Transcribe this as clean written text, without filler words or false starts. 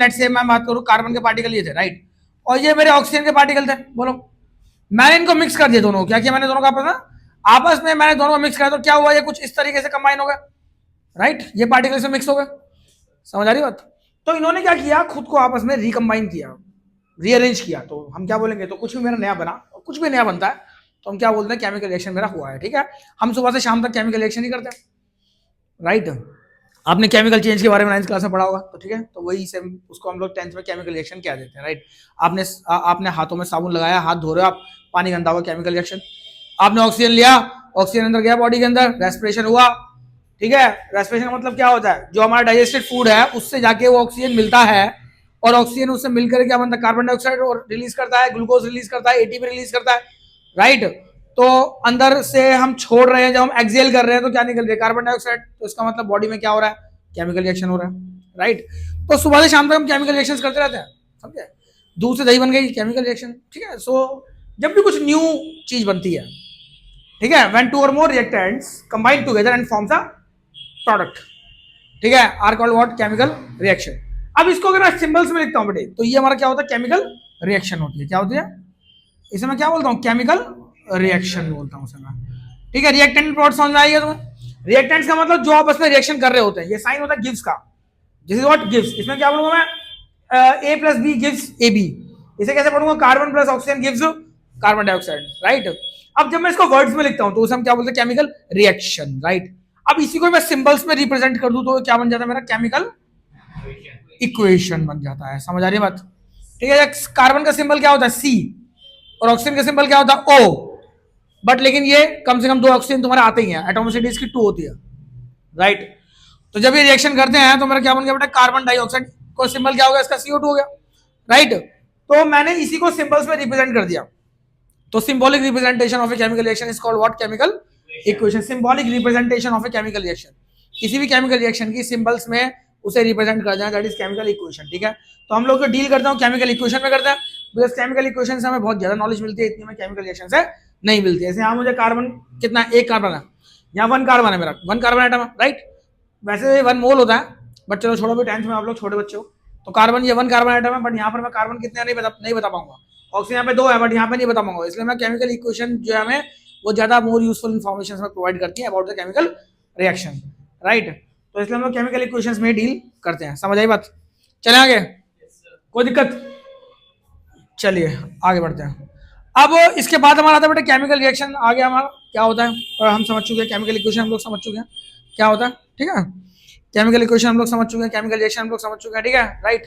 Let's say मैं बात करूं कार्बन के पार्टिकल ये थे, राइट, और ये मेरे ऑक्सीजन के पार्टिकल थे, बोलो मैंने इनको मिक्स कर दिया दोनों, क्या किया मैंने दोनों का आपस में मैंने दोनों को मिक्स किया, तो क्या हुआ, ये कुछ इस तरीके से कंबाइन हो गए, राइट, ये पार्टिकल से मिक्स हो गए, समझ आ रही बात। तो इन्होंने क्या किया, खुद को आपस में रिकम्बाइन किया, रीअरेंज किया, तो हम क्या बोलेंगे, तो कुछ भी मेरा नया बना, कुछ भी नया बनता है तो हम क्या बोलते हैं, केमिकल रिएक्शन मेरा हुआ है, ठीक है। हम सुबह से शाम तक केमिकल रिएक्शन ही करते हैं, राइट। आपने केमिकल चेंज के बारे में 9th क्लास में पढ़ा होगा, तो ठीक है, तो वही सेम उसको हम लोग 10th में केमिकल रिएक्शन क्या देते हैं, राइट। आपने हाथों में साबुन लगाया, हाथ धो रहे हो आप, पानी गंदा हुआ, केमिकल रिएक्शन। आपने ऑक्सीजन लिया, ऑक्सीजन अंदर गया बॉडी के अंदर, रेस्पिरेशन हुआ, ठीक है। रेस्पिरेशन का मतलब क्या होता है, जो हमारा डाइजेस्टेड फूड है उससे जाके वो ऑक्सीजन मिलता है, और ऑक्सीजन उससे मिलकर क्या बनता है, कार्बन डाइऑक्साइड और रिलीज करता है, ग्लूकोज रिलीज करता है, एटीपी रिलीज करता है, राइट। तो अंदर से हम छोड़ रहे हैं, जब हम एक्सेल कर रहे हैं तो क्या निकल रहा है, कार्बन डाइऑक्साइड, तो इसका मतलब बॉडी में क्या हो रहा है, केमिकल रिएक्शन हो रहा है, राइट। तो सुबह से शाम तक हम केमिकल रिएक्शन करते रहते हैं, समझे, दूध से दही बन गई, केमिकल रिएक्शन, ठीक है। सो जब भी कुछ न्यू चीज बनती है, ठीक है, when 2 or more reactants combine together and forms a product, ठीक है, are called what, chemical reaction. अब इसको अगर मैं सिंबल्स में लिखता हूं बेटे, तो ये हमारा क्या होता है, केमिकल रिएक्शन होती है, क्या होती है, इसे मैं क्या बोलता हूं, केमिकल रिएक्शन बोलता हूं इसे मैं, ठीक है। रिएक्टेंट प्लॉट समझ में आएगा तुम्हें, रिएक्टेंट्स का मतलब जो आपस में रिएक्शन कर रहे होते हैं, ये साइन होता है गिव्स का, दिस इज व्हाट गिव्स, इसमें क्या बोलूंगा मैं, A plus B gives A B, इसे कैसे पढ़ूंगा, carbon plus oxygen gives carbon dioxide, right. अब जब मैं इसको वर्ड्स में लिखता हूं तो उसे हम क्या बोलते हैं, केमिकल रिएक्शन, राइट। अब इसी को मैं सिंबल्स में रिप्रेजेंट कर दूं तो क्या बन जाता है मेरा, केमिकल इक्वेशन बन जाता है, समझ आ रही है बात, ठीक है। कार्बन का सिंबल क्या होता है, सी, और ऑक्सीजन का सिंबल क्या होता है, ओ, बट लेकिन ये कम से कम 2 ऑक्सीजन तुम्हारे आते ही हैं, एटॉमिसिटी इसकी 2 होती है, राइट। तो जब ये रिएक्शन करते हैं तो मेरा क्या बन गया बेटा, कार्बन डाइऑक्साइड को सिंबल क्या हो गया, इसका CO2 हो गया, राइट। तो मैंने इसी को सिंबल्स में रिप्रेजेंट कर दिया, तो symbolic representation of a chemical reaction is called what, chemical equation. Symbolic representation of a chemical reaction, किसी भी केमिकल रिएक्शन की सिंबल्स में उसे रिप्रेजेंट कर देना, दैट इज केमिकल इक्वेशन, ठीक है। तो हम लोग जो डील करते हैं केमिकल इक्वेशन में करते हैं, बिकॉज केमिकल इक्वेशन से हमें बहुत ज्यादा नॉलेज मिलती है, इतनी में केमिकल रिएक्शन से नहीं मिलती है। जैसे यहाँ मुझे कार्बन कितना, 1 कार्बन है, यहाँ 1 कार्बन है, मेरा 1 कार्बन एटम है, राइट। वैसे 1 मोल होता है, बट चलो छोड़ो भी, 10th में आप लोग छोटे बच्चे हो, तो कार्बन ये 1 कार्बन एटम है, बट यहाँ पर मैं कार्बन कितने नहीं बता पाऊंगा, ऑक्सीजन यहाँ पे 2 है, बट यहाँ पे नहीं बता पाऊंगा, इसलिए मैं केमिकल इक्वेशन जो है हमें वो ज्यादा मोर यूजफुल इन्फॉर्मेशन हमें प्रोवाइड करती है about the chemical reaction, right. तो इसलिए हम लोग केमिकल इक्वेशंस में डील करते हैं, समझ आई बात। चले आगे, कोई दिक्कत, चलिए आगे बढ़ते हैं। अब इसके बाद हमारा आता है बेटा केमिकल रिएक्शन, आगे हमारा क्या होता है, और हम समझ चुके हैं केमिकल इक्वेशन, हम लोग समझ चुके हैं क्या होता है, ठीक है। केमिकल इक्वेशन हम लोग समझ चुके हैं, केमिकल रिएक्शन हम लोग समझ चुके हैं, ठीक है, राइट।